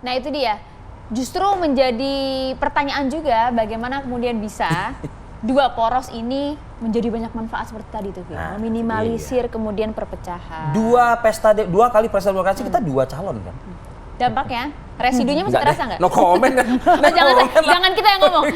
Nah itu dia, justru menjadi pertanyaan juga bagaimana kemudian bisa dua poros ini menjadi banyak manfaat seperti tadi tuh, meminimalisir kemudian perpecahan. Dua kali pesta demokrasi kita dua calon kan. Dampaknya, residunya masih terasa nggak? No comment. Jangan kita yang ngomong,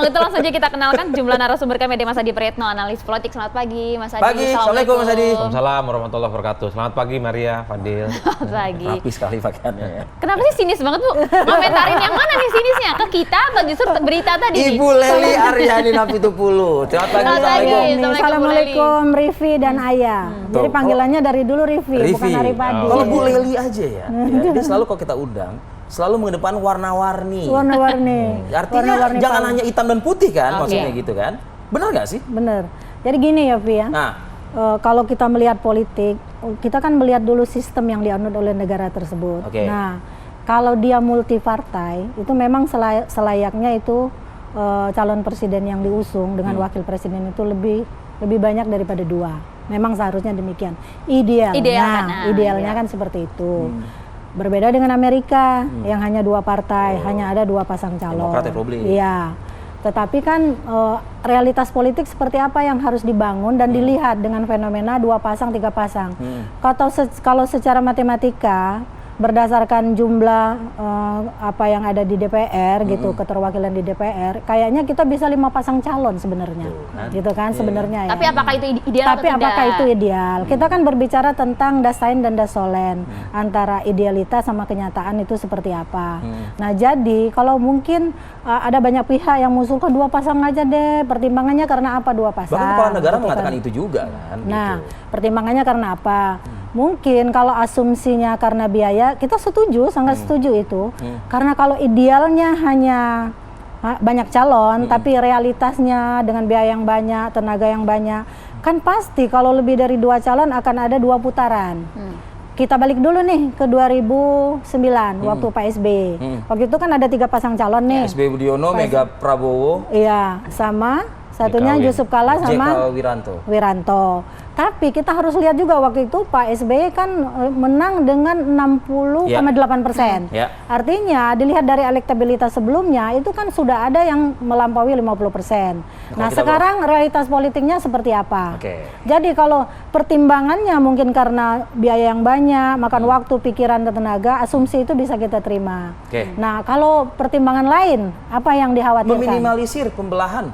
itu langsung aja kita kenalkan jumlah narasumber kami ada Mas Adi Prayitno, analis politik. Selamat pagi Mas Adi. Pagi, Assalamualaikum Mas Adi. Waalaikumsalam warahmatullahi wabarakatuh. Selamat pagi Maria, Fadil. Selamat pagi. Rapi sekali pakaiannya ya. Kenapa sih sinis banget Bu? Komentarin yang mana nih sinisnya? Ke kita atau justru berita tadi nih? Ibu Leli Aryani Napitupulu. Selamat pagi. Assalamualaikum. Assalamualaikum Rivi dan Ayah. Jadi panggilannya dari dulu Rivi, bukan Arifadi. Kalau Bu Leli aja ya, dia selalu kalau kita undang selalu mengedepan warna-warni. Artinya warna-warni jangan hanya hitam dan putih kan, maksudnya gitu kan? Benar nggak sih? Bener. Jadi gini ya Vi ya. Nah, kalau kita melihat politik, kita kan melihat dulu sistem yang dianut oleh negara tersebut. Nah, kalau dia multi partai, itu memang selayaknya itu calon presiden yang diusung dengan wakil presiden itu lebih banyak daripada dua. Memang seharusnya demikian. Idealnya kan seperti itu. Berbeda dengan Amerika yang hanya dua partai, hanya ada dua pasang calon. Demokrat Republik. Iya. Tetapi kan realitas politik seperti apa yang harus dibangun dan dilihat dengan fenomena dua pasang, tiga pasang. Kalau secara matematika berdasarkan jumlah apa yang ada di DPR gitu, keterwakilan di DPR, kayaknya kita bisa 5 pasang calon sebenarnya, gitu kan sebenarnya. Tapi apakah itu ideal? Tapi apakah itu ideal? Kita kan berbicara tentang dasain dan dasolen, antara idealitas sama kenyataan itu seperti apa. Nah jadi kalau mungkin ada banyak pihak yang mengusulkan 2 pasang aja deh, pertimbangannya karena apa 2 pasang? bahkan kepala negara mengatakan itu juga kan. Nah pertimbangannya karena apa? Mungkin kalau asumsinya karena biaya, kita setuju, sangat setuju itu. Karena kalau idealnya hanya banyak calon, tapi realitasnya dengan biaya yang banyak, tenaga yang banyak, kan pasti kalau lebih dari 2 calon akan ada 2 putaran. Kita balik dulu nih ke 2009, waktu Pak SBY. Waktu itu kan ada 3 pasang calon nih. SBY Budiono, Mega Prabowo. Iya, sama satunya Yusuf Kala sama Wiranto. Tapi kita harus lihat juga waktu itu Pak SBY kan menang dengan 60,8%. Artinya dilihat dari elektabilitas sebelumnya itu kan sudah ada yang melampaui 50%. Nah sekarang realitas politiknya seperti apa? Jadi kalau pertimbangannya mungkin karena biaya yang banyak, makan waktu, pikiran, dan tenaga, asumsi itu bisa kita terima. Nah kalau pertimbangan lain, apa yang dikhawatirkan? Meminimalisir pembelahan.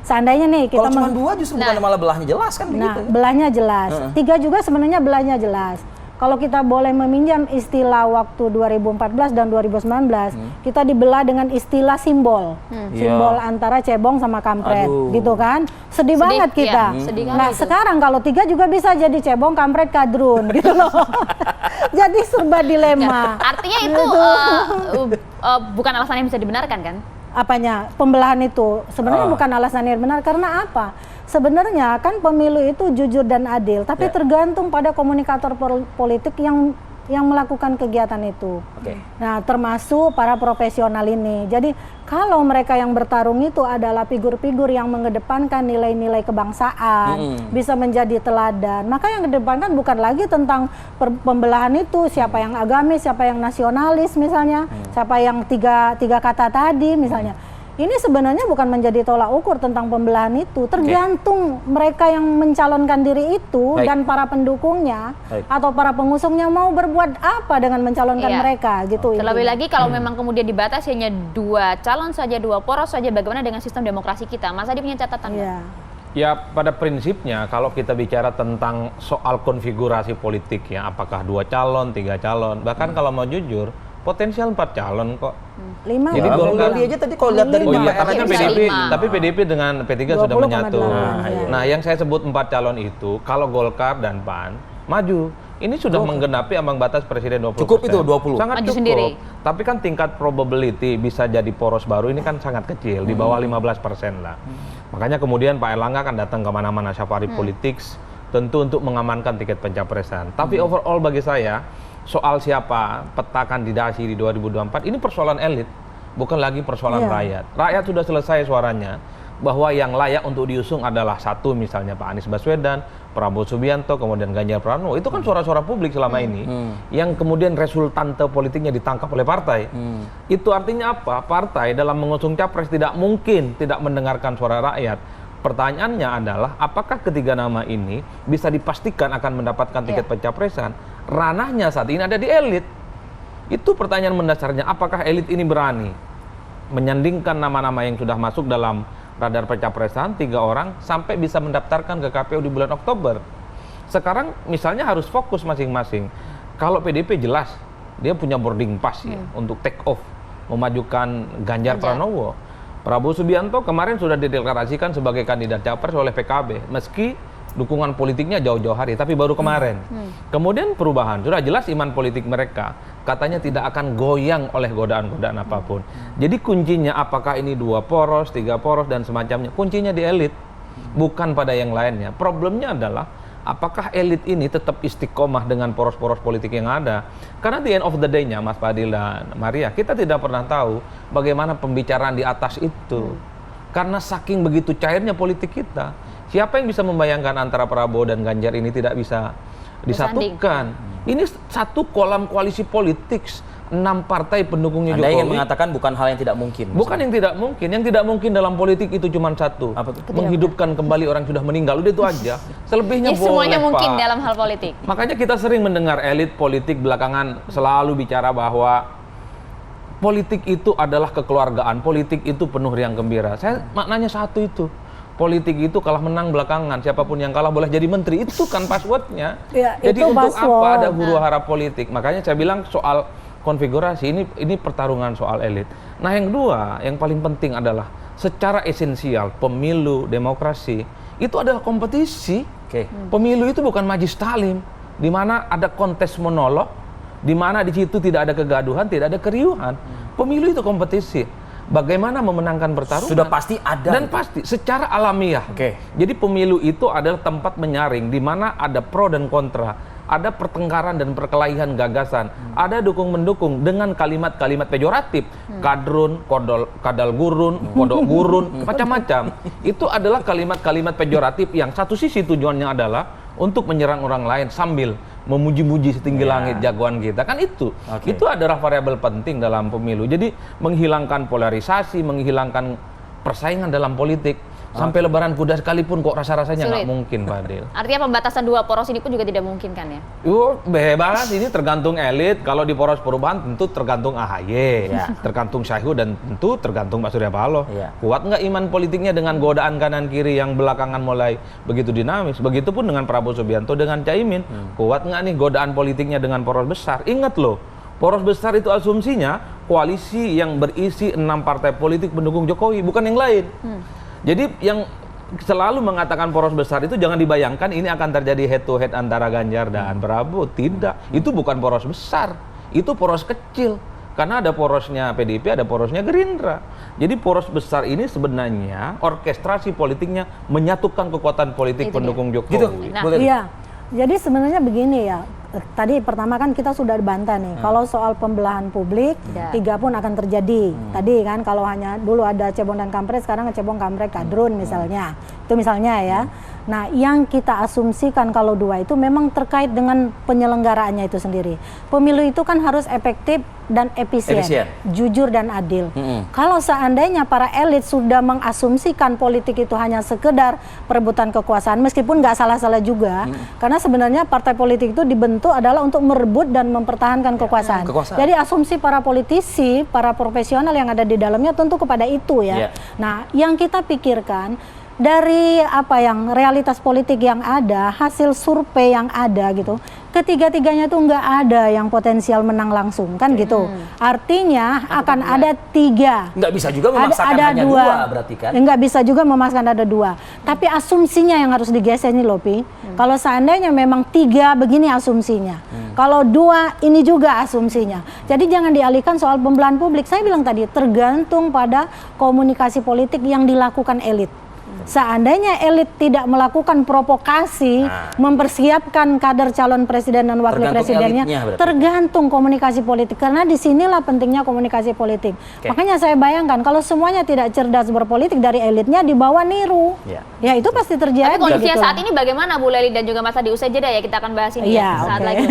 Seandainya nih kita kalau cuma 2 justru bukan malah belahnya jelas kan? Nah, belahnya jelas. 3 juga sebenarnya belahnya jelas. Kalau kita boleh meminjam istilah waktu 2014 dan 2019, kita dibelah dengan istilah simbol. Simbol antara cebong sama kampret, gitu kan? Sedih banget kita. Nah, sekarang kalau 3 juga bisa jadi cebong, kampret, kadrun, gitu loh. Jadi serba dilema. Artinya itu bukan alasan yang bisa dibenarkan kan? Apanya? Pembelahan itu sebenarnya bukan alasan yang benar. Karena apa? Sebenarnya kan pemilu itu jujur dan adil, tapi tergantung pada komunikator politik yang melakukan kegiatan itu. Nah, termasuk para profesional ini. Jadi kalau mereka yang bertarung itu adalah figur-figur yang mengedepankan nilai-nilai kebangsaan, bisa menjadi teladan. Maka yang kedepankan bukan lagi tentang pembelahan itu, siapa yang agamis, siapa yang nasionalis misalnya, siapa yang tiga kata tadi misalnya. Ini sebenarnya bukan menjadi tolak ukur tentang pembelahan itu, tergantung mereka yang mencalonkan diri itu dan para pendukungnya atau para pengusungnya mau berbuat apa dengan mencalonkan mereka gitu. Terlebih lagi kalau memang kemudian dibatasi hanya 2 calon saja, 2 poros saja, bagaimana dengan sistem demokrasi kita? Mas Adi punya catatan? Ya pada prinsipnya kalau kita bicara tentang soal konfigurasi politik ya, apakah 2 calon, 3 calon, bahkan kalau mau jujur potensial 4 calon kok. 5. Jadi Golkar aja tadi kalau lihat dari tapi PDIP dengan P3 sudah menyatu. Nah, yang saya sebut 4 calon itu kalau Golkar dan PAN maju, ini sudah menggenapi ambang batas presiden 20%. Cukup itu 20. Sangat maju cukup. Sendiri. Tapi kan tingkat probability bisa jadi poros baru ini kan sangat kecil, di bawah 15% lah. Makanya kemudian Pak Erlangga akan datang ke mana-mana safari politik tentu untuk mengamankan tiket pencapresan. Tapi overall bagi saya soal siapa peta kandidasi di 2024 ini persoalan elit, bukan lagi persoalan rakyat. Rakyat sudah selesai suaranya bahwa yang layak untuk diusung adalah 1 misalnya Pak Anies Baswedan, Prabowo Subianto, kemudian Ganjar Pranowo, itu kan suara-suara publik selama ini yang kemudian resultante politiknya ditangkap oleh partai. Itu artinya apa? Partai dalam mengusung capres tidak mungkin tidak mendengarkan suara rakyat. Pertanyaannya adalah apakah ketiga nama ini bisa dipastikan akan mendapatkan tiket pencapresan? Ranahnya saat ini ada di elit. Itu pertanyaan mendasarnya, apakah elit ini berani menyandingkan nama-nama yang sudah masuk dalam radar pencapresan 3 orang sampai bisa mendaftarkan ke KPU di bulan Oktober. Sekarang misalnya harus fokus masing-masing. Kalau PDP jelas dia punya boarding pass ya untuk take off memajukan Ganjar Pranowo. Prabowo Subianto kemarin sudah dideklarasikan sebagai kandidat capres oleh PKB meski dukungan politiknya jauh-jauh hari, tapi baru kemarin. Kemudian perubahan, sudah jelas iman politik mereka katanya tidak akan goyang oleh godaan-godaan apapun. Jadi kuncinya apakah ini 2 poros, 3 poros, dan semacamnya, kuncinya di elit, bukan pada yang lainnya. Problemnya adalah apakah elit ini tetap istiqomah dengan poros-poros politik yang ada. Karena di end of the day-nya, Mas Fadil dan Maria, kita tidak pernah tahu bagaimana pembicaraan di atas itu. Karena saking begitu cairnya politik kita. Siapa yang bisa membayangkan antara Prabowo dan Ganjar ini tidak bisa disatukan? Ini satu kolam koalisi politik, 6 partai pendukungnya Anda Jokowi. ingin mengatakan bukan hal yang tidak mungkin? Bukan yang tidak mungkin. Yang tidak mungkin dalam politik itu cuma satu. Apa itu? Menghidupkan kembali orang sudah meninggal. Udah itu aja. Selebihnya boleh, semuanya mungkin Pak. dalam hal politik. Makanya kita sering mendengar elit politik belakangan selalu bicara bahwa politik itu adalah kekeluargaan, politik itu penuh riang gembira. Saya maknanya satu itu. Politik itu kalah menang belakangan, siapapun yang kalah boleh jadi menteri. Itu kan passwordnya. Ya, jadi itu untuk password. apa ada huru hara politik? Makanya saya bilang soal konfigurasi ini pertarungan soal elit. Nah yang kedua, yang paling penting adalah secara esensial pemilu demokrasi itu adalah kompetisi. Pemilu itu bukan majlis taklim, di mana ada kontes monolog, di mana di situ tidak ada kegaduhan, tidak ada keriuhan. Pemilu itu kompetisi. Bagaimana memenangkan pertarungan? Sudah pasti ada. Dan pasti secara alamiah. Jadi pemilu itu adalah tempat menyaring di mana ada pro dan kontra, ada pertengkaran dan perkelahian gagasan, ada dukung-mendukung dengan kalimat-kalimat pejoratif, kadrun, kadal gurun, kodok gurun, macam-macam. Itu adalah kalimat-kalimat pejoratif yang satu sisi tujuannya adalah untuk menyerang orang lain sambil memuji-muji setinggi langit jagoan kita, kan itu. Itu adalah variabel penting dalam pemilu. Jadi menghilangkan polarisasi, menghilangkan persaingan dalam politik. Sampai lebaran kuda sekalipun kok rasa-rasanya nggak mungkin, Pak Adil. Artinya pembatasan 2 poros ini pun juga tidak mungkin kan ya? Bebas, ini tergantung elit. Kalau di poros perubahan tentu tergantung AHY, tergantung Syahihu, dan tentu tergantung Pak Surya Paloh. Kuat nggak iman politiknya dengan godaan kanan kiri yang belakangan mulai begitu dinamis. Begitupun dengan Prabowo Subianto dengan Caimin. Kuat nggak nih godaan politiknya dengan poros besar? Ingat loh, poros besar itu asumsinya koalisi yang berisi 6 partai politik pendukung Jokowi, bukan yang lain. Jadi yang selalu mengatakan poros besar itu jangan dibayangkan ini akan terjadi head to head antara Ganjar dan Prabowo. Tidak, itu bukan poros besar, itu poros kecil. Karena ada porosnya PDIP, ada porosnya Gerindra. Jadi poros besar ini sebenarnya orkestrasi politiknya menyatukan kekuatan politik pendukung Jokowi. Iya, jadi sebenarnya begini ya. Tadi pertama kan kita sudah bantah nih, kalau soal pembelahan publik, 3 pun akan terjadi. Tadi kan kalau hanya dulu ada cebong dan kampret, sekarang cebong kampret kadrun misalnya. Itu misalnya ya. Nah yang kita asumsikan kalau 2 itu memang terkait dengan penyelenggaraannya itu sendiri. Pemilu itu kan harus efektif dan efisien. Jujur dan adil. Kalau seandainya para elit sudah mengasumsikan politik itu hanya sekedar perebutan kekuasaan, meskipun nggak salah-salah juga, karena sebenarnya partai politik itu dibentuk adalah untuk merebut dan mempertahankan kekuasaan. Jadi asumsi para politisi, para profesional yang ada di dalamnya tentu kepada itu ya. Nah, yang kita pikirkan dari apa yang realitas politik yang ada, hasil survei yang ada gitu, ketiga-tiganya tuh nggak ada yang potensial menang langsung kan gitu. Artinya akan ada 3. Nggak bisa juga memaksakan ada hanya 2 berarti kan? Nggak bisa juga memaksakan ada 2. Tapi asumsinya yang harus digeser nih Lopi. Kalau seandainya memang 3 begini asumsinya. Kalau 2 ini juga asumsinya. Jadi jangan dialihkan soal pembelahan publik. Saya bilang tadi tergantung pada komunikasi politik yang dilakukan elit. Seandainya elit tidak melakukan provokasi, mempersiapkan kader calon presiden dan wakil Tergantung presidennya, elitnya berarti. tergantung komunikasi politik. Karena disinilah pentingnya komunikasi politik. Makanya saya bayangkan kalau semuanya tidak cerdas berpolitik dari elitnya dibawa niru, ya itu pasti terjadi. Tapi kondisinya gitu saat loh. ini bagaimana Bu Leli dan juga Mas Adi? Usai jeda ya kita akan bahas ini Iya, saat oke. lagi.